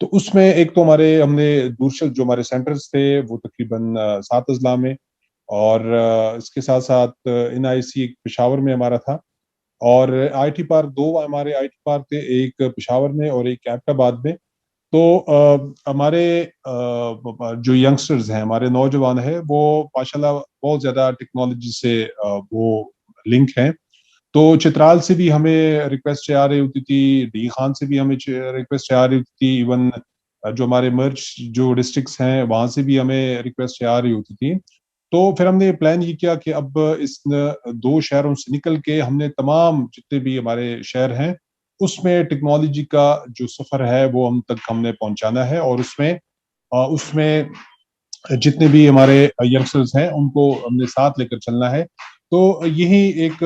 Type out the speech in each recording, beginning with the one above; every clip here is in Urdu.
تو اس میں ایک تو ہم نے دورشل جو ہمارے سینٹرز تھے وہ تقریباً 7 اضلاع میں، اور اس کے ساتھ ساتھ NIC ایک پشاور میں ہمارا تھا، اور آئی ٹی پارک 2 ہمارے آئی ٹی پارک تھے، ایک پشاور میں اور ایک ایبٹ آباد میں. تو ہمارے جو ینگسٹرز ہیں، ہمارے نوجوان ہیں، وہ ماشاءاللہ بہت زیادہ ٹیکنالوجی سے وہ لنک ہیں. تو چترال سے بھی ہمیں ریکویسٹ آ رہی ہوتی تھی، ڈی خان سے بھی ہمیں ریکویسٹ آ رہی ہوتی تھی، ایون جو ہمارے مرچ جو ڈسٹرکٹس ہیں وہاں سے بھی ہمیں ریکویسٹ آ رہی ہوتی تھی. تو پھر ہم نے پلان یہ کیا کہ اب اس 2 شہروں سے نکل کے ہم نے تمام جتنے بھی ہمارے شہر ہیں اس میں ٹیکنالوجی کا جو سفر ہے وہ ہم نے پہنچانا ہے، اور اس میں جتنے بھی ہمارے ینگسٹرز ہیں ان کو ہم نے ساتھ لے کر چلنا ہے. تو یہی ایک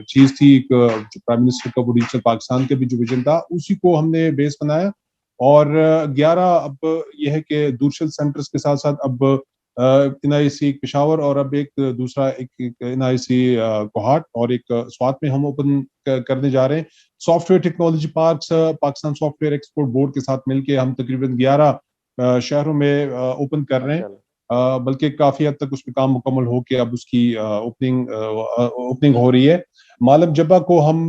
چیز تھی، جو پرائم منسٹر کا وہ ڈیجیٹل پاکستان کا بھی جو ویژن تھا اسی کو ہم نے بیس بنایا. اور 11 اب یہ ہے کہ دورشل سینٹرز کے ساتھ ساتھ اب NIC پشاور اور اب ایک دوسرا ایک NIC کوہاٹ اور ایک سوات میں ہم اوپن کرنے جا رہے ہیں. Soft where technology parks Pakistan soft where export board کے ساتھ مل کے ہم تقریباً 11 شہروں میں اوپن کر رہے ہیں، بلکہ کافی حد تک اس پہ کام مکمل ہو کے اب اس کی اوپننگ ہو رہی ہے. معلم جبہ کو ہم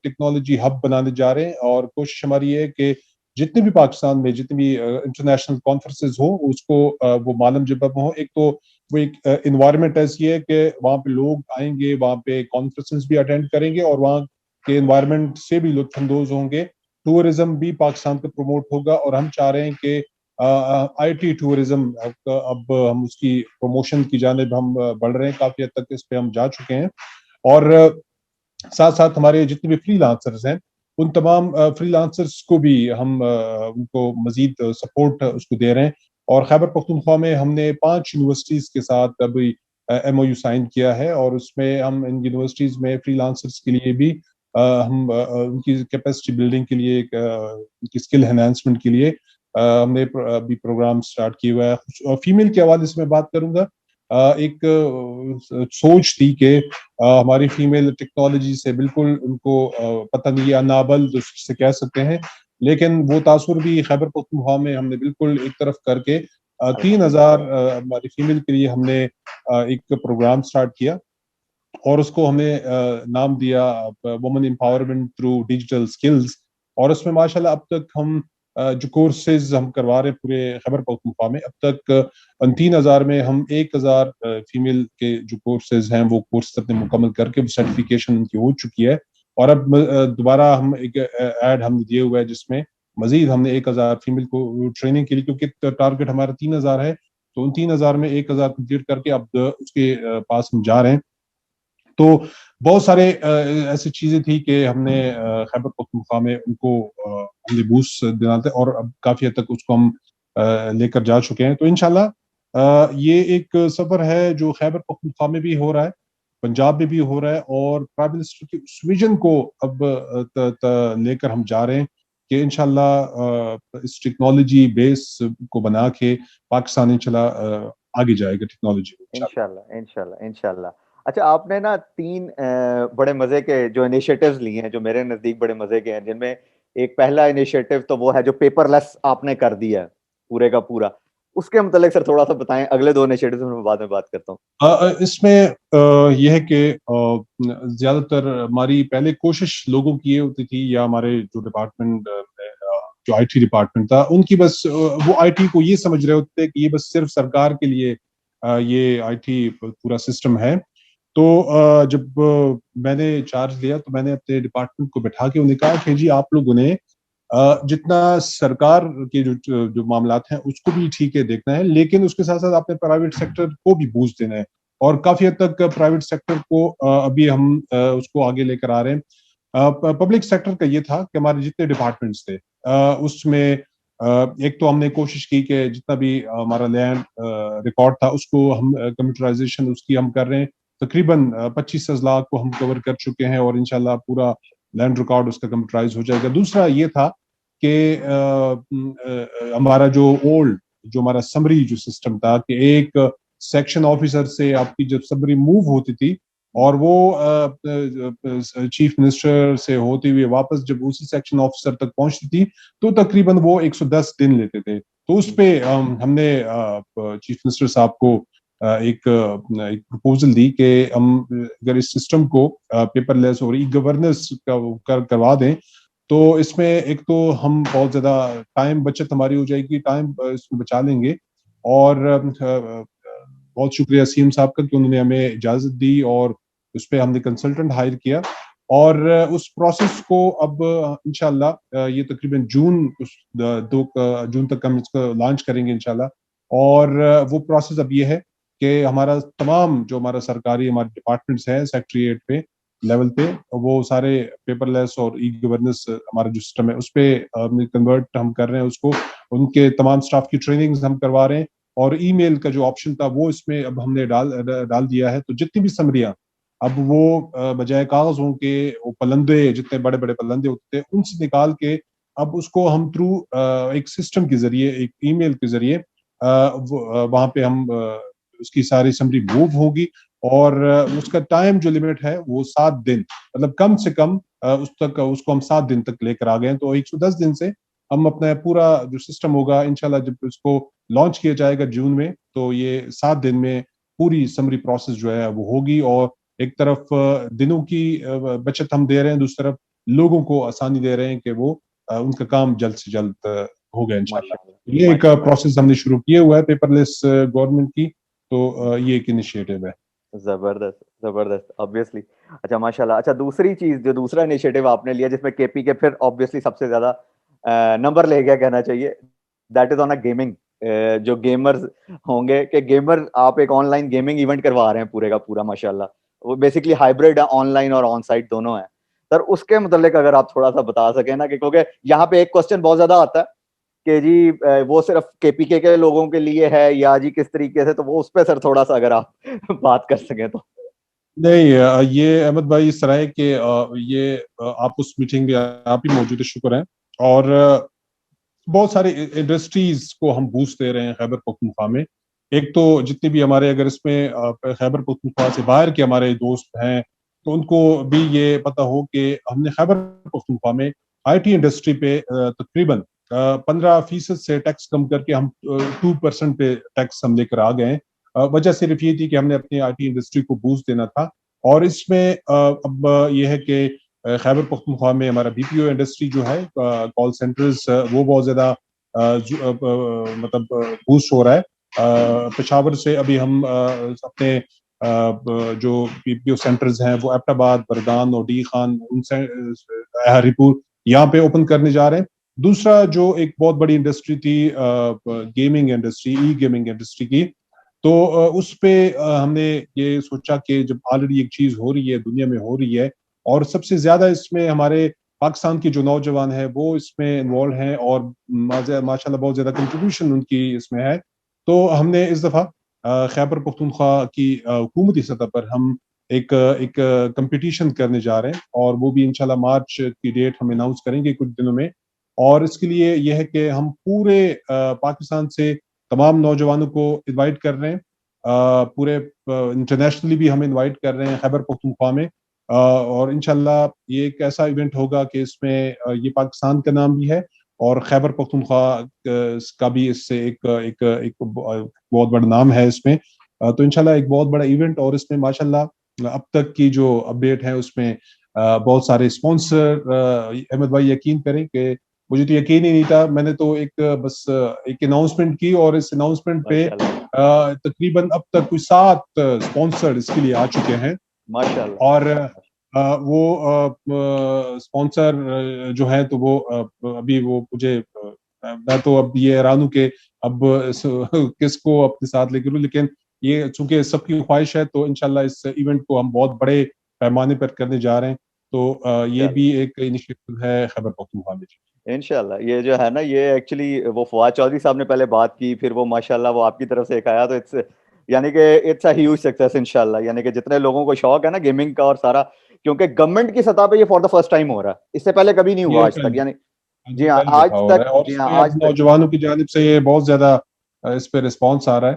ٹیکنالوجی ہب بنانے جا رہے ہیں، اور کوشش ہماری ہے کہ جتنے بھی پاکستان میں جتنے بھی انٹرنیشنل کانفرنسز ہوں اس کو وہ معلم جبہ میں ہو. ایک تو وہ ایک انوائرمنٹ ایسی ہے کہ وہاں پہ لوگ آئیں گے، وہاں پہ کانفرنسز بھی اٹینڈ کریں گے اور وہاں کے انوائرمنٹ سے بھی لطف اندوز ہوں گے. ٹورزم بھی پاکستان کا پروموٹ ہوگا، اور ہم چاہ رہے ہیں کہ IT ٹورزم اب ہم اس کی پروموشن کی جانب ہم بڑھ رہے ہیں، کافی حد تک اس پہ ہم جا چکے ہیں. اور ساتھ ساتھ ہمارے جتنے بھی فری لانسرز ہیں ان تمام فری لانسرز کو بھی ہم ان کو مزید سپورٹ اس کو دے رہے ہیں. اور خیبر پختونخوا میں ہم نے 5 یونیورسٹیز کے ساتھ ابھی MOU سائن کیا ہے، اور اس میں ہم ان یونیورسٹیز میں فری لانسرز کے لیے بھی ہم ان کی کیپیسٹی بلڈنگ کے لیے، ان کی اسکل انہانسمنٹ کے لیے ہم نے ابھی پروگرام سٹارٹ کیا ہوا ہے. فیمیل کے حوالے سے میں بات کروں گا، ایک سوچ تھی کہ ہماری فیمیل ٹیکنالوجی سے بالکل ان کو پتہ نہیں، یا نابل سے کہہ سکتے ہیں، لیکن وہ تاثر بھی خیبر پختونخوا میں ہم نے بالکل ایک طرف کر کے 3000 ہماری فیمیل کے لیے ہم نے ایک پروگرام سٹارٹ کیا، اور اس کو ہم نے نام دیا women empowerment through digital skills. اور اس میں ماشاءاللہ اب تک ہم جو کورسز ہم کروا رہے ہیں پورے خیبر پختونخوا میں، اب تک 3000 میں ہم 1000 فیمیل کے جو کورسز ہیں وہ کورسز اپنے مکمل کر کے سرٹیفکیشن ان کی ہو چکی ہے. اور اب دوبارہ ہم ایک ایڈ ہم نے دیے ہوا ہے جس میں مزید ہم نے 1000 فیمیل کو ٹریننگ کے لیے، کیونکہ ٹارگیٹ ہمارا 3000 ہے، تو ان 3000 میں 1000 کمپلیٹ کر کے اب اس کے پاس ہم جا رہے ہیں. تو بہت سارے ایسی چیزیں تھی کہ ہم نے خیبر پختونخوا میں ان کو ہم نے بوسٹ دینا تھا، اور اب کافی حد تک اس کو ہم لے کر جا چکے ہیں. تو انشاءاللہ یہ ایک سفر ہے جو خیبر پختونخوا میں بھی ہو رہا ہے، پنجاب میں بھی ہو رہا ہے، اور پرائم منسٹر کی اس ویژن کو اب لے کر ہم جا رہے ہیں کہ انشاءاللہ اس ٹیکنالوجی بیس کو بنا کے پاکستان انشاءاللہ آگے جائے گا ٹیکنالوجی میں انشاءاللہ. اچھا، آپ نے نا 3 بڑے مزے کے جو انیشیٹوز لیے ہیں جو میرے نزدیک بڑے مزے کے ہیں، جن میں ایک پہلا انیشیٹو تو وہ ہے جو پیپر لیس آپ نے کر دیا ہے پورے کا پورا. اس کے متعلق سر تھوڑا سا بتائیں. اگلے 2 انیشیٹوز میں بعد میں بات کرتا ہوں. اس میں یہ ہے کہ زیادہ تر ہماری پہلے کوشش لوگوں کی یہ ہوتی تھی، یا ہمارے جو ڈپارٹمنٹ جو IT ڈپارٹمنٹ تھا ان کی بس وہ IT کو یہ سمجھ رہے ہوتے کہ یہ بس صرف سرکار کے لیے یہ IT پورا سسٹم ہے. تو جب میں نے چارج لیا تو میں نے اپنے ڈپارٹمنٹ کو بٹھا کے انہیں کہا کہ جی آپ لوگوں نے جتنا سرکار کے جو معاملات ہیں اس کو بھی ٹھیک ہے دیکھنا ہے، لیکن اس کے ساتھ ساتھ آپ نے پرائیویٹ سیکٹر کو بھی بوسٹ دینا ہے. اور کافی حد تک پرائیویٹ سیکٹر کو ابھی ہم اس کو آگے لے کر آ رہے ہیں. پبلک سیکٹر کا یہ تھا کہ ہمارے جتنے ڈپارٹمنٹس تھے اس میں ایک تو ہم نے کوشش کی کہ جتنا بھی ہمارا لینڈ ریکارڈ تھا اس کو ہم کمپیوٹرائزیشن اس کی ہم کر رہے ہیں. تقریباً 25 اضلاع کو ہم کور کر چکے ہیں، اور انشاءاللہ پورا لینڈ ریکارڈ اس کا کمپیوٹرائز ہو جائے گا. دوسرا یہ تھا کہ ہمارا جو ہمارا سمری جو سسٹم تھا کہ ایک سیکشن آفیسر سے آپ کی جب سمری موو ہوتی تھی اور وہ چیف منسٹر سے ہوتے ہوئے واپس جب اسی سیکشن آفیسر تک پہنچتی تھی تو تقریباً وہ 110 دن لیتے تھے. تو اس پہ ہم نے چیف منسٹر صاحب کو ایک پروپوزل دی کہ ہم اگر اس سسٹم کو پیپر لیس اور ای گورننس کروا دیں تو اس میں ایک تو ہم بہت زیادہ ٹائم بچت ہماری ہو جائے گی, ٹائم اس میں بچا لیں گے. اور بہت شکریہ سیم صاحب کا کہ انہوں نے ہمیں اجازت دی اور اس پہ ہم نے کنسلٹنٹ ہائر کیا, اور اس پروسیس کو اب انشاءاللہ یہ تقریباً جون تک ہم اس کو لانچ کریں گے انشاءاللہ. اور وہ پروسیس اب یہ ہے کہ ہمارا تمام جو ہمارا سرکاری ہمارے ڈپارٹمنٹس ہیں سیکٹریٹ پہ لیول پہ وہ سارے پیپر لیس اور ای گورننس ہمارا جو سسٹم ہے اس پہ کنورٹ ہم کر رہے ہیں اس کو. ان کے تمام سٹاف کی ٹریننگز ہم کروا رہے ہیں, اور ای میل کا جو آپشن تھا وہ اس میں اب ہم نے ڈال دیا ہے. تو جتنی بھی سمریاں اب وہ بجائے کاغذوں کے وہ پلندے جتنے بڑے بڑے پلندے ہوتے تھے ان سے نکال کے اب اس کو ہم تھرو ایک سسٹم کے ذریعے ایک ای میل کے ذریعے وہاں پہ ہم اس کی ساری سمری موو ہوگی. اور اس کا ٹائم جو لمٹ ہے وہ 7 دن, مطلب کم سے کم اس کو ہم 7 دن تک لے کر آ گئے ہیں. تو 110 دن سے ہم اپنا پورا جو سسٹم ہوگا انشاءاللہ جب اس کو لانچ کیا جائے گا جون میں تو یہ 7 دن میں پوری سمری پروسیس جو ہے وہ ہوگی. اور ایک طرف دنوں کی بچت ہم دے رہے ہیں, دوسری طرف لوگوں کو آسانی دے رہے ہیں کہ وہ ان کا کام جلد سے جلد ہوگا انشاءاللہ. یہ ایک پروسیس ہم نے شروع کیا ہوا ہے پیپر لیس گورنمنٹ کی, تو یہ ایک انیشیٹو ہے. زبردست زبردست آبویسلی. اچھا ماشاء اللہ. اچھا دوسری چیز جو دوسرا انیشیٹو آپ نے لیا جس میں کے پی کے پھر آبویسلی سب سے زیادہ نمبر لے گیا کہنا چاہیے, that is on a gaming. جو گیمرز ہوں گے کہ گیمر آپ ایک آن لائن گیمنگ ایونٹ کروا رہے ہیں پورے کا پورا ماشاء اللہ. وہ بیسکلی ہائبریڈ ہے, آن لائن اور آن سائٹ دونوں ہیں. سر اس کے متعلق اگر آپ تھوڑا سا بتا سکیں نا, کہ کیونکہ یہاں پہ ایک کوشچن بہت زیادہ آتا ہے کہ جی وہ صرف کے پی کے لوگوں کے لیے ہے یا جی کس طریقے سے, تو وہ اس پہ سر تھوڑا سا اگر آپ بات کر سکیں تو. نہیں, یہ احمد بھائی اس طرح ہے کہ یہ آپ اس میٹنگ میں آپ ہی موجود ہیں, شکر ہے. اور بہت سارے انڈسٹریز کو ہم بوسٹ دے رہے ہیں خیبر پختونخوا میں. ایک تو جتنے بھی ہمارے اگر اس میں خیبر پختونخوا سے باہر کے ہمارے دوست ہیں تو ان کو بھی یہ پتہ ہو کہ ہم نے خیبر پختونخوا میں آئی ٹی انڈسٹری پہ تقریباً 15% سے ٹیکس کم کر کے ہم 2% پہ ٹیکس ہم لے کر آ گئے ہیں. وجہ صرف یہ تھی کہ ہم نے اپنی آئی ٹی انڈسٹری کو بوسٹ دینا تھا. اور اس میں اب یہ ہے کہ خیبر پختونخوا میں ہمارا بی پی او انڈسٹری جو ہے کال سینٹرز وہ بہت زیادہ مطلب بوسٹ ہو رہا ہے. پشاور سے ابھی ہم اپنے جو بی پی او سینٹرز ہیں وہ ایبٹ آباد, بردان اور ڈی خان ان سے ہری پور یہاں پہ اوپن کرنے جا رہے ہیں. دوسرا جو ایک بہت بڑی انڈسٹری تھی گیمنگ انڈسٹری, ای گیمنگ انڈسٹری کی, تو اس پہ ہم نے یہ سوچا کہ جب آلریڈی ایک چیز ہو رہی ہے دنیا میں ہو رہی ہے اور سب سے زیادہ اس میں ہمارے پاکستان کے جو نوجوان ہیں وہ اس میں انوالو ہیں اور ماشاءاللہ بہت زیادہ کنٹریبیوشن ان کی اس میں ہے, تو ہم نے اس دفعہ خیبر پختونخوا کی حکومتی سطح پر ہم ایک کمپٹیشن کرنے جا رہے ہیں, اور وہ بھی انشاءاللہ مارچ کی ڈیٹ ہم اناؤنس کریں گے کچھ دنوں میں. اور اس کے لیے یہ ہے کہ ہم پورے پاکستان سے تمام نوجوانوں کو انوائٹ کر رہے ہیں, پورے انٹرنیشنلی بھی ہم انوائٹ کر رہے ہیں خیبر پختونخوا میں. اور انشاءاللہ یہ ایک ایسا ایونٹ ہوگا کہ اس میں یہ پاکستان کا نام بھی ہے اور خیبر پختونخوا کا بھی اس سے ایک بہت بڑا نام ہے اس میں. تو انشاءاللہ ایک بہت بڑا ایونٹ, اور اس میں ماشاءاللہ اب تک کی جو اپڈیٹ ہے اس میں بہت سارے اسپانسر. احمد بھائی یقین کریں کہ مجھے تو یقین ہی نہیں تھا, میں نے تو بس ایک اناؤنسمنٹ کی اور اس اناؤنسمنٹ پہ تقریباً اب تک کوئی 7 اسپانسر اس کے لیے آ چکے ہیں ماشاءاللہ. اور وہ اسپانسر جو ہے تو وہ ابھی وہ مجھے میں تو اب یہ حیران ہوں کہ اب کس کو اپنے ساتھ لے کے لوں, لیکن یہ چونکہ سب کی خواہش ہے تو انشاءاللہ اس ایونٹ کو ہم بہت بڑے پیمانے پر کرنے جا رہے ہیں. تو یہ بھی ایک انیشیٹو ہے خیبر پختونخوا میں. انشاءاللہ یہ جو ہے نا یہ ایکچولی وہ فواد چودھری صاحب نے پہلے بات کی, پھر وہ ماشاءاللہ وہ آپ کی طرف سے ایک آیا, تو اٹس یعنی کہ اٹس اے ہیوج سکسیس انشاءاللہ. یعنی کہ جتنے لوگوں کو شوق ہے نا گیمنگ کا اور سارا, کیونکہ گورنمنٹ کی سطح پہ یہ فار دا فرسٹ ٹائم ہو رہا ہے, اس سے پہلے کبھی نہیں ہوا آج تک. یعنی جی ہاں آج تک, جی ہاں آج تک نوجوانوں کی جانب سے یہ بہت زیادہ اس پہ رسپانس آ رہا ہے.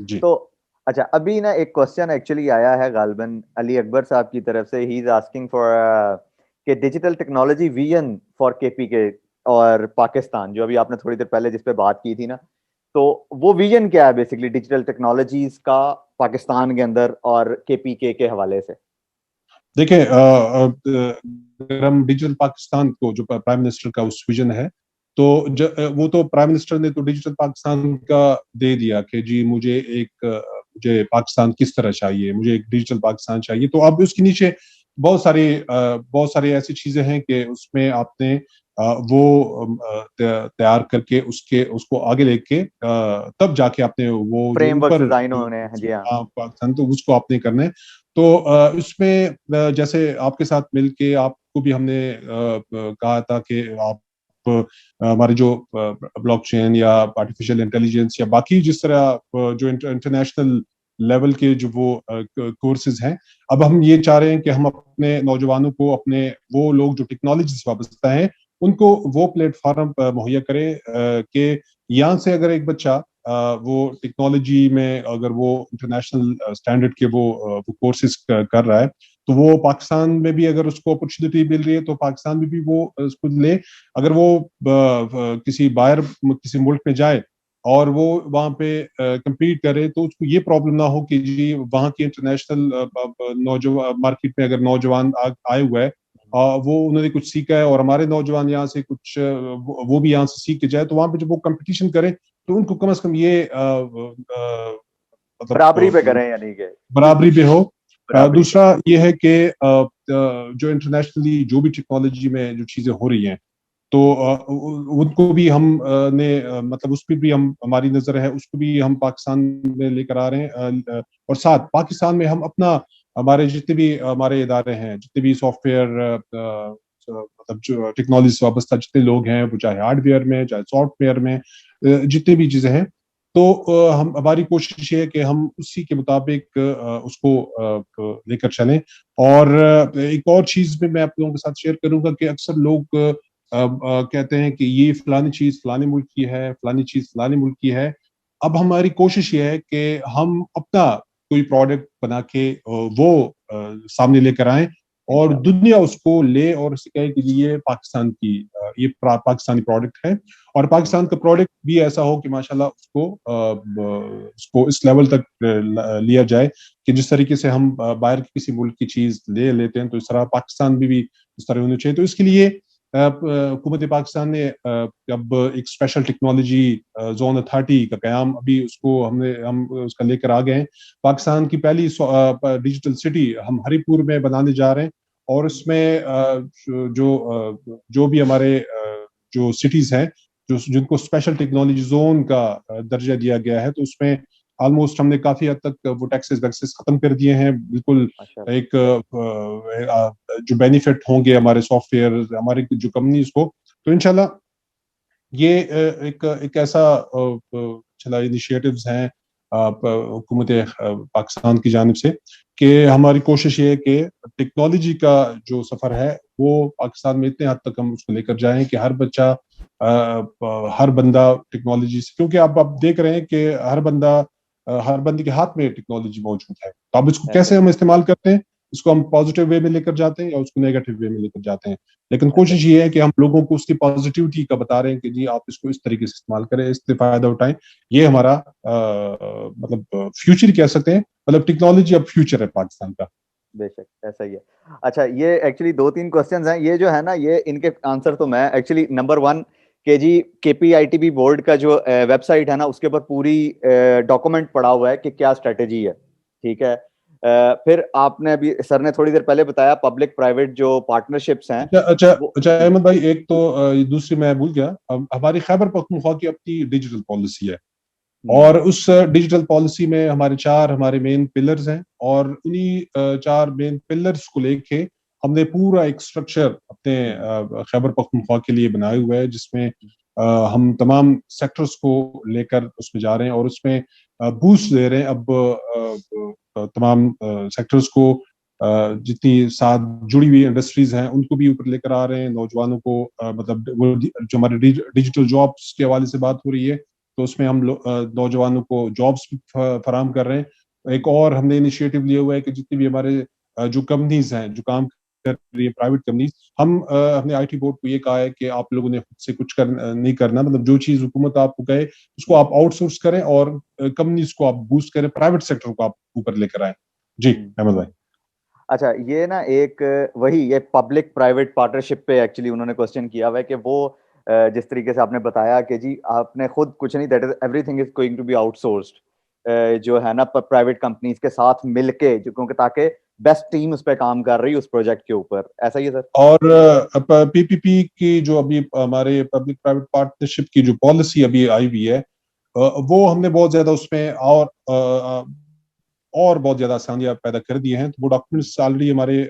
جی. تو اچھا ابھی نا ایک کوشچن ایکچولی آیا ہے غالباً علی اکبر صاحب کی طرف سے. ہی از آسکنگ فار کہ ڈیجیٹل ٹیکنالوجی ویژن فار کے پی کے اور پاکستان، جو ابھی آپ نے تھوڑی دیر پہلے جس پہ بات کی تھی نا، تو وہ ویژن کیا ہے بیسکلی ڈیجیٹل ٹیکنالوجیز کا پاکستان کے اندر اور کے پی کے حوالے سے؟ دیکھیں اگر ہم ڈیجیٹل پاکستان کو جو پرائم منسٹر کا اس ویژن ہے، تو وہ تو پرائم منسٹر نے تو ڈیجیٹل پاکستان کا دے دیا کہ جی مجھے پاکستان کس طرح چاہیے، مجھے ایک ڈیجیٹل پاکستان چاہیے. تو اب اس کے نیچے بہت ساری ایسی چیزیں ہیں کہ اس میں آپ نے وہ تیار کر کے اس کو آگے لے کے تب جا کے آپ نے وہ جو فریم ورک اوپر ڈیزائن ہونے ہیں. جی ہاں. پاکستان تو اس کو آپ نے کرنا ہے. تو اس میں جیسے آپ کے ساتھ مل کے آپ کو بھی ہم نے کہا تھا کہ آپ ہمارے جو بلاک چین یا آرٹیفیشل انٹیلیجنس یا باقی جس طرح جو انٹرنیشنل لیول کے جو وہ کورسز ہیں، اب ہم یہ چاہ رہے ہیں کہ ہم اپنے نوجوانوں کو، اپنے وہ لوگ جو ٹیکنالوجی سے وابستہ ہیں، ان کو وہ پلیٹ فارم مہیا کریں کہ یہاں سے اگر ایک بچہ وہ ٹیکنالوجی میں اگر وہ انٹرنیشنل اسٹینڈرڈ کے وہ کورسز کر رہا ہے، تو وہ پاکستان میں بھی اگر اس کو اپرچونیٹی مل رہی ہے تو پاکستان میں بھی وہ اس کو لے. اگر وہ کسی ملک میں جائے اور وہ وہاں پہ کمپیٹ کرے تو اس کو یہ پرابلم نہ ہو کہ جی وہاں کی انٹرنیشنل نوجوان مارکیٹ میں اگر نوجوان آئے ہوئے ہے، وہ انہوں نے کچھ سیکھا ہے اور ہمارے نوجوان یہاں سے کچھ وہ بھی یہاں سے سیکھ کے جائے، تو وہاں پہ جب وہ کمپٹیشن کرے تو ان کو کم از کم یہ برابری پہ مطلب کریں، یعنی کہ برابری پہ ہو. برابری پہ. دوسرا یہ ہے کہ جو انٹرنیشنلی جو بھی ٹیکنالوجی میں جو چیزیں ہو رہی ہیں، تو ان کو بھی ہم نے مطلب اس پہ بھی ہماری نظر ہے، اس کو بھی ہم پاکستان میں لے کر آ رہے ہیں. اور ساتھ پاکستان میں ہم اپنا ہمارے جتنے بھی ہمارے ادارے ہیں، جتنے بھی سافٹ ویئر مطلب جو ٹیکنالوجی سے وابستہ جتنے لوگ ہیں، وہ چاہے ہارڈ ویئر میں چاہے سافٹ ویئر میں جتنے بھی چیزیں ہیں، تو ہماری کوشش یہ ہے کہ ہم اسی کے مطابق اس کو لے کر چلیں. اور ایک اور چیز بھی میں آپ لوگوں کے ساتھ شیئر کروں گا کہ اکثر لوگ کہتے ہیں کہ یہ فلانی چیز فلانے ملک کی ہے، فلانی چیز فلانے ملک کی ہے. اب ہماری کوشش یہ ہے کہ ہم اپنا کوئی پروڈکٹ بنا کے وہ سامنے لے کر آئیں اور دنیا اس کو لے اور اسے کہے کہ یہ پاکستان کی یہ پاکستانی پروڈکٹ ہے. اور پاکستان کا پروڈکٹ بھی ایسا ہو کہ ماشاءاللہ اس کو اس لیول تک لیا جائے کہ جس طریقے سے ہم باہر کی کسی ملک کی چیز لے لیتے ہیں، تو اس طرح پاکستان بھی اس طرح ہونا چاہیے. تو اس کے لیے حکومت پاکستان نے اب ایک اسپیشل ٹیکنالوجی زون اتھارٹی کا قیام ابھی ہم اس کا لے کر آ گئے ہیں. پاکستان کی پہلی ڈیجیٹل سٹی ہم ہری پور میں بنانے جا رہے ہیں، اور اس میں جو بھی ہمارے جو سٹیز ہیں جن کو اسپیشل ٹیکنالوجی زون کا درجہ دیا گیا ہے، تو اس میں آلموسٹ ہم نے کافی حد تک وہ ٹیکسز ویکسز ختم کر دیے ہیں. بالکل ایک جو بینیفٹ ہوں گے ہمارے سافٹ ویئر ہماری جو کمپنیز کو، تو انشاءاللہ یہ ایک ایسا انیشیٹوز ہیں حکومت پاکستان کی جانب سے کہ ہماری کوشش یہ ہے کہ ٹیکنالوجی کا جو سفر ہے وہ پاکستان میں اتنے حد تک ہم اس کو لے کر جائیں کہ ہر بچہ ہر بندہ ٹیکنالوجی سے، کیونکہ آپ دیکھ رہے ہیں کہ ہر بندے کے ہاتھ میں ٹیکنالوجی موجود ہے. تو اب اس کو کیسے ہم استعمال کرتے ہیں، اس کو ہم پازیٹیو وے میں لے کر جاتے ہیں یا اس کو نیگیٹو وے میں لے کر جاتے ہیں. لیکن کوشش یہ ہے کہ ہم لوگوں کو اس کی پازیٹیوٹی کا بتا رہے ہیں کہ جی آپ اس کو اس طریقے سے استعمال کریں، اس سے فائدہ اٹھائیں. یہ ہمارا مطلب فیوچر کہہ سکتے ہیں، مطلب ٹیکنالوجی اب فیوچر ہے پاکستان کا. بے شک ایسا ہی ہے. اچھا یہ ایکچولی 2-3 کوسچنز ہیں، یہ جو ہے نا یہ ان کے آنسر تو میں ایکچولی نمبر 1 کہ جی کے پی آئی ٹی بی بورڈ کا جو ویب سائٹ ہے نا اس کے اوپر پوری ڈاکومنٹ پڑا ہوا ہے کہ کیا اسٹریٹجی ہے. ٹھیک ہے. پھر آپ نے ابھی سر نے تھوڑی دیر پہلے بتایا پبلک پرائیویٹ جو پارٹنرشپس ہیں. اچھا احمد بھائی، ایک تو دوسری میں بھول گیا، ہماری خیبر پختونخوا کی اپنی ڈیجیٹل پالیسی ہے، اور اس ڈیجیٹل پالیسی میں ہمارے مین پلرز ہیں، اور انہی 4 مین پلرز کو لے کے ہم نے پورا ایک اسٹرکچر اپنے خیبر پختونخوا کے لیے بنائے ہوئے ہے، جس میں ہم تمام سیکٹرز کو لے کر اس میں جا رہے ہیں اور اس میں بوسٹ دے رہے ہیں. اب تمام سیکٹرز کو جتنی ساتھ جڑی ہوئی انڈسٹریز ہیں ان کو بھی اوپر لے کر آ رہے ہیں. نوجوانوں کو مطلب جو ہمارے ڈیجیٹل جابس کے حوالے سے بات ہو رہی ہے تو اس میں ہم نوجوانوں کو جابس بھی فراہم کر رہے ہیں. ایک اور ہم نے انیشیٹو لیا ہوا ہے کہ جتنی بھی ہمارے جو کمپنیز ہیں جو کام کر رہی ہے پرائیویٹ کمپنیز, ہم نے آئی ٹی بورڈ کو یہ کہا ہے کہ آپ لوگوں نے خود سے کچھ نہیں کرنا, مطلب جو چیز حکومت آپ کو کہے اس کو آپ آؤٹ سورس کریں اور کمپنیز کو آپ بوسٹ کریں, پرائیویٹ سیکٹر کو آپ اوپر لے کر آئیں. جی احمد بھائی. اچھا, یہ نا ایک وہی یہ پبلک پرائیویٹ پارٹنرشپ پہ ایکچولی انہوں نے کوشچن کیا ہوا ہے کہ وہ جس طریقے سے آپ نے بتایا کہ جی آپ نے خود کچھ نہیں, that is everything is going to be outsourced, جو ہے نا پرائیویٹ کمپنیز کے ساتھ مل کے, کیونکہ تاکہ بیسٹ ٹیم اس پہ کام کر رہی ہے اس پروجیکٹ کے اوپر, ایسا ہی ہے سر؟ اور پی پی پی کی جو ابھی ہمارے پبلک پرائیویٹ پارٹنرشپ کی جو پالیسی ابھی آئی ہوئی ہے, وہ ہم نے بہت زیادہ اس میں اور بہت زیادہ آسانیاں پیدا کر دی ہیں. تو وہ ڈاکومنٹس آلریڈی ہمارے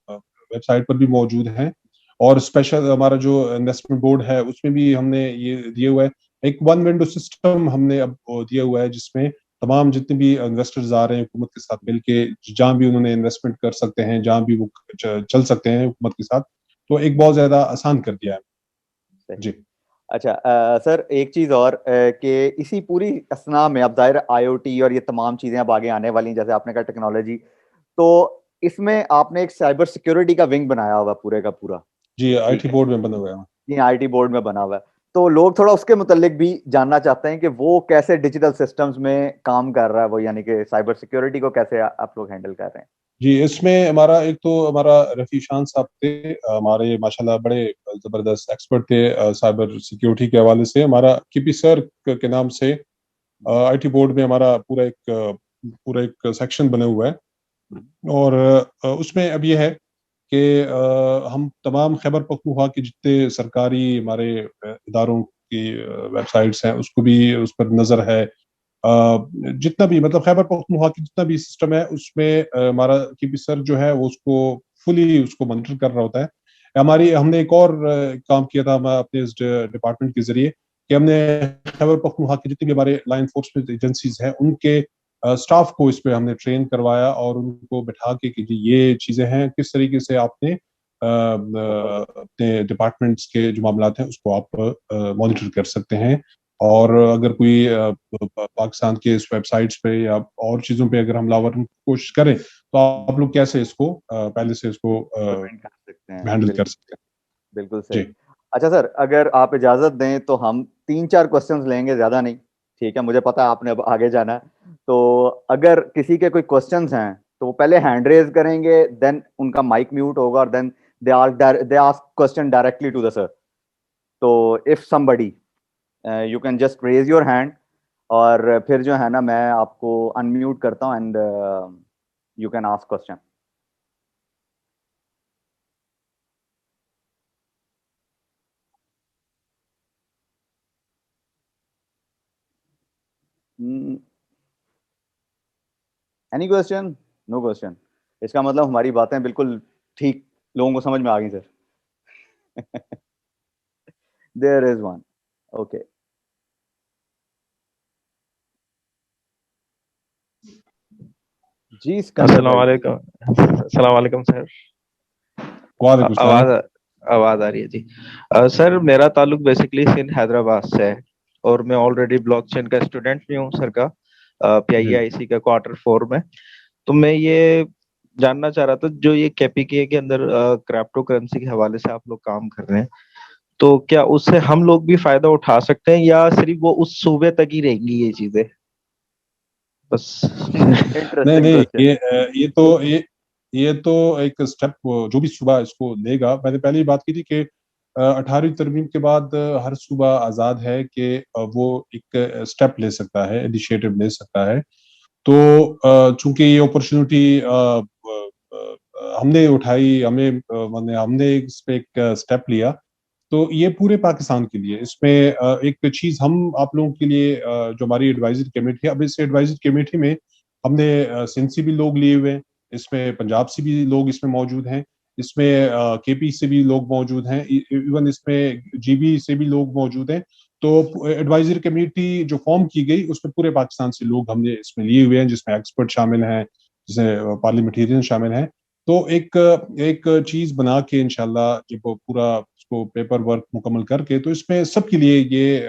ویب سائٹ پر بھی موجود ہیں, اور اسپیشل ہمارا جو انویسٹمنٹ بورڈ ہے اس میں بھی ہم نے یہ دیا ہوا ہے. ایک ون ونڈو سسٹم ہم نے اب دیا ہوا ہے جس میں تمام جتنے بھی انویسٹرز آ رہے ہیں حکومت کے ساتھ مل کے, جہاں بھی انہوں نے انویسٹمنٹ کر سکتے ہیں, جہاں بھی وہ چل سکتے ہیں حکومت کے ساتھ, تو ایک بہت زیادہ آسان کر دیا ہے. جی اچھا سر, ایک چیز اور کہ اسی پوری اسنا میں اب ظاہر آئی او ٹی اور یہ تمام چیزیں اب آگے آنے والی ہیں, جیسے آپ نے کہا ٹیکنالوجی, تو اس میں آپ نے ایک سائبر سیکیورٹی کا ونگ بنایا ہوا پورے کا پورا. جی آئی ٹی بورڈ میں بنا ہوا ہے. جی آئی ٹی بورڈ میں بنا ہوا ہے, تو لوگ تھوڑا اس کے متعلق بھی جاننا چاہتے ہیں کہ وہ کیسے ڈیجیٹل سسٹمز میں کام کر رہا ہے وہ, یعنی کہ سائبر سیکیورٹی کو کیسے آپ لوگ ہینڈل کر رہے ہیں. جی اس میں ہمارا ایک تو ہمارا رفیع شان صاحب تھے, ہمارے ماشاءاللہ بڑے زبردست ایکسپرٹ تھے سائبر سیکیورٹی کے حوالے سے. ہمارا کے پی سر کے نام سے آئی ٹی بورڈ میں ہمارا پورا ایک سیکشن بنا ہوا ہے, اور اس میں اب یہ ہے کہ ہم تمام خیبر پختونخوا کے جتنے سرکاری ہمارے اداروں کی ویب سائٹس ہیں اس کو بھی اس پر نظر ہے. جتنا بھی مطلب خیبر پختونخوا کی جتنا بھی سسٹم ہے اس میں ہمارا کی پی سر جو ہے وہ اس کو فلی اس کو مانیٹر کر رہا ہوتا ہے. ہم نے ایک اور کام کیا تھا اپنے اس ڈپارٹمنٹ کے ذریعے کہ ہم نے خیبر پختونخوا کی جتنی بھی ہمارے لا انفورسمنٹ ایجنسیز ہیں ان کے اسٹاف کو اس پہ ہم نے ٹرین کروایا, اور ان کو بٹھا کے کہ جی یہ چیزیں ہیں, کس طریقے سے آپ نے اپنے ڈپارٹمنٹس کے جو معاملات ہیں اس کو آپ مانیٹر کر سکتے ہیں. اور اگر کوئی پاکستان کے اس ویب سائٹس پہ یا اور چیزوں پہ اگر حملہ آور کوشش کریں تو آپ لوگ کیسے اس کو پہلے سے اس کو ہینڈل کر سکتے ہیں. بالکل صحیح. اچھا سر, اگر آپ اجازت دیں تو ہم 3-4 کوسچنز لیں گے, زیادہ نہیں, ٹھیک ہے؟ مجھے پتا ہے آپ نے اب آگے جانا ہے, تو اگر کسی کے کوئی کوسچنز ہیں تو وہ پہلے ہینڈ ریز کریں گے, دین ان کا مائک میوٹ ہوگا, اور دین they ask question directly to the sir. تو if somebody you can just raise your hand, اور پھر جو ہے نا میں آپ کو انمیوٹ کرتا ہوں and you can ask question. Any question? No question. اس کا مطلب ہماری باتیں بالکل ٹھیک لوگوں کو سمجھ میں آ گئی سر. There is one. Okay. جی السلام علیکم. السلام علیکم سر. وعلیکم السلام. آواز آ رہی ہے؟ جی سر, میرا تعلق بیسکلی سندھ حیدرآباد سے ہے, اور میں آلریڈی بلاک چین کا اسٹوڈنٹ بھی ہوں سر کا, پی آئی آئی سی کا کوارٹر 4 میں. تو میں یہ جاننا چاہ رہا تھا, جو یہ کے پی کے اندر کرپٹو کرنسی کے حوالے سے آپ لوگ کام کر رہے ہیں, تو کیا اس سے ہم لوگ بھی فائدہ اٹھا سکتے ہیں یا صرف وہ اس صوبے تک ہی رہیں گی یہ چیزیں بس؟ نہیں, یہ تو ایک اسٹیپ جو بھی صوبہ اس کو لے گا. میں نے پہلے ہی بات کی تھی کہ 18ویں ترمیم کے بعد ہر صوبہ آزاد ہے کہ وہ ایک اسٹیپ لے سکتا ہے, انیشیٹو لے سکتا ہے. تو چونکہ یہ اپرچونٹی ہم نے اٹھائی, ہم نے اس پہ ایک اسٹیپ لیا, تو یہ پورے پاکستان کے لیے. اس میں ایک چیز ہم آپ لوگوں کے لیے جو ہماری ایڈوائزری کمیٹی ہے, اب اس ایڈوائزری کمیٹی میں ہم نے سندھ سے بھی لوگ لیے ہوئے ہیں, اس میں پنجاب سے بھی لوگ اس میں موجود ہیں, اس میں کے پی سے بھی لوگ موجود ہیں, ایون اس میں جی بی سے بھی لوگ موجود ہیں. تو ایڈوائزری کمیٹی جو فارم کی گئی اس میں پورے پاکستان سے لوگ ہم نے اس میں لیے ہوئے ہیں, جس میں ایکسپرٹ شامل ہیں, جس میں پارلیمنٹیرین شامل ہیں. تو ایک چیز بنا کے انشاءاللہ جب وہ پورا اس کو پیپر ورک مکمل کر کے, تو اس میں سب کے لیے یہ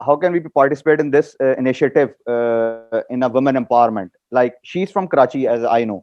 how can we participate in this initiative in a women empowerment, like she's from Karachi as I know.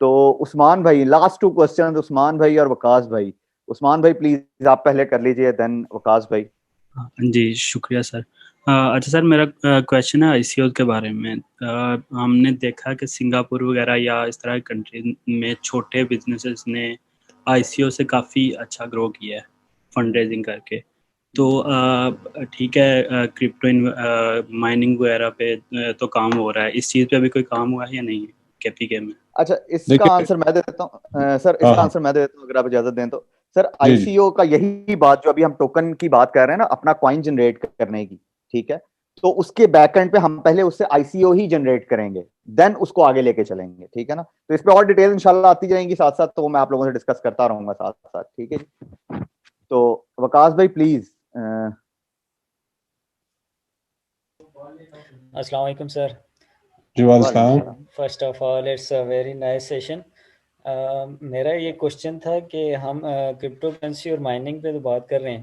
تو عثمان بھائی, لاسٹ 2 questions, عثمان بھائی اور وقاص بھائی. عثمان بھائی پلیز آپ پہلے کر لیجئے, دین وقاص بھائی. جی شکریہ سر. اچھا سر, میرا کویشچن ہے آئی سی او کے بارے میں. ہم نے دیکھا کہ سنگاپور وغیرہ یا اس طرح کی کنٹری میں چھوٹے بزنسز نے آئی سی او سے کافی اچھا گرو کیا ہے فنڈ ریزنگ کر کے. تو ٹھیک ہے, کرپٹو مائننگ وغیرہ پہ تو کام ہو رہا ہے, اس چیز پہ ابھی کوئی کام ہوا ہے یا نہیں کے پی کے میں؟ اچھا اس کا دیکھیے آنسر میں دے دیتا ہوں سر, اس کا آنسر میں دے دیتا ہوں اگر آپ اجازت دیں تو. سر آئی جی سی او کا یہی بات جو ابھی ہم ٹوکن کی بات کر رہے ہیں نا, اپنا کوائن جنریٹ کرنے کی, ٹھیک ہے, تو اس کے بیک اینڈ پہ ہم پہلے اس سے آئی سی او ہی جنریٹ کریں گے, دین اس کو آگے لے کے چلیں گے, ٹھیک ہے نا. تو اس پہ اور ڈیٹیل انشاءاللہ آتی جائیں گی ساتھ ساتھ, تو وہ میں آپ لوگوں سے ڈسکس کرتا رہوں گا ساتھ ساتھ, ٹھیک ہے جی. تو وقاص بھائی پلیز. السلام علیکم سر. جی وعلیکم السلام. First of all it's a very nice session. میرا یہ کوشچن تھا کہ ہم کرپٹو کرنسی اور مائننگ پہ تو بات کر رہے ہیں,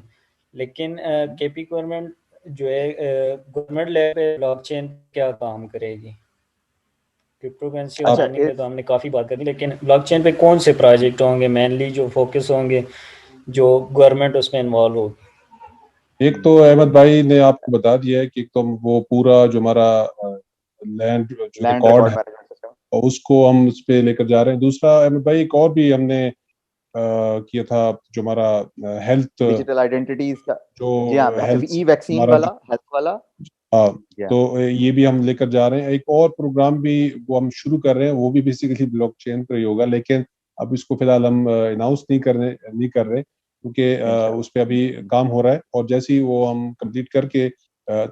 لیکن کے پی گورنمنٹ جو ہے گورنمنٹ لیول پہ بلاک چین کیا کام کرے گی؟ کرپٹو کرنسی اور اچھا مائننگ پہ تو ہم نے کافی بات کر دی, لیکن بلاک چین پہ کون سے پروجیکٹ ہوں گے مینلی جو فوکس ہوں گے جو گورنمنٹ اس میں انوالو ہوگی؟ ایک تو احمد بھائی نے آپ کو بتا دیا ہے کہ ایک تو وہ پورا جو ہمارا لینڈ جو لینڈ ریکارڈ ریکارڈ ہے مینجمنٹ سسٹم, اور اس کو ہم اس پہ لے کر جا رہے ہیں. دوسرا احمد بھائی ایک اور بھی ہم نے کیا تھا جو ہمارا ہیلتھ, ڈیجیٹل آئیڈینٹیٹیز کا, جو جی ہاں, ہیلتھ ای ویکسین ہمارا والا, ہیلتھ والا. ہاں, جی ہاں, تو یہ بھی ہم لے کر جا رہے ہیں. ایک اور پروگرام بھی وہ ہم شروع کر رہے ہیں, وہ بھی بیسیکلی بلاک چین پر ہی ہوگا, لیکن اب اس کو فی الحال ہم اناؤنس نہیں کر رہے کیونکہ اس پہ ابھی کام ہو رہا ہے, اور جیسے ہی وہ ہم کمپلیٹ کر کے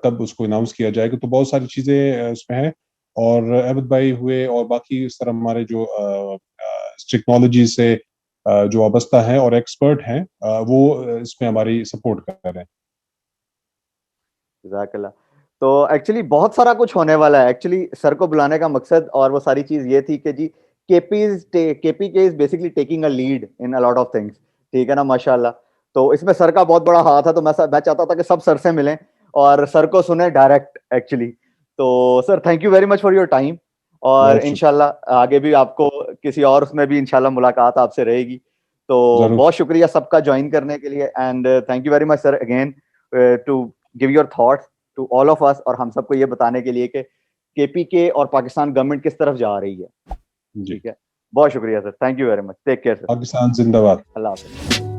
تب اس کو اناؤنس کیا جائے گا. تو بہت ساری چیزیں اس میں ہیں, اور احمد بھائی ہوئے اور باقی اس طرح ہمارے جو ٹیکنالوجی سے جو وابستہ ہیں اور ایکسپرٹ ہیں وہ اس میں ہماری سپورٹ کر رہے ہیں. جزاک اللہ. تو ایکچولی بہت سارا کچھ ہونے والا ہے. ایکچولی سر کو بلانے کا مقصد اور وہ ساری چیز یہ تھی کہ جی کے پی کے is basically taking a lead in a lot of things, ٹھیک ہے نا, ماشاء اللہ. تو اس میں سر کا بہت بڑا ہاتھ ہے, تو میں چاہتا تھا کہ سب سر سے ملیں اور سر کو سنیں ڈائریکٹ ایکچولی. تو سر thank you very much for your time, اور بہت انشاءاللہ آگے بھی آپ کو کسی اور اس میں بھی انشاءاللہ ملاقات آپ سے رہے گی. تو ضرور. بہت شکریہ سب کا جوائن کرنے کے لیے, and thank you very much sir again to give your thoughts to all of us, اور ہم سب کو یہ بتانے کے لیے کہ کے پی کے اور پاکستان گورنمنٹ کس طرف جا رہی ہے. جی ٹھیک ہے, بہت شکریہ sir, thank you very much, take care sir, Pakistan زندہ باد. اللہ حافظ.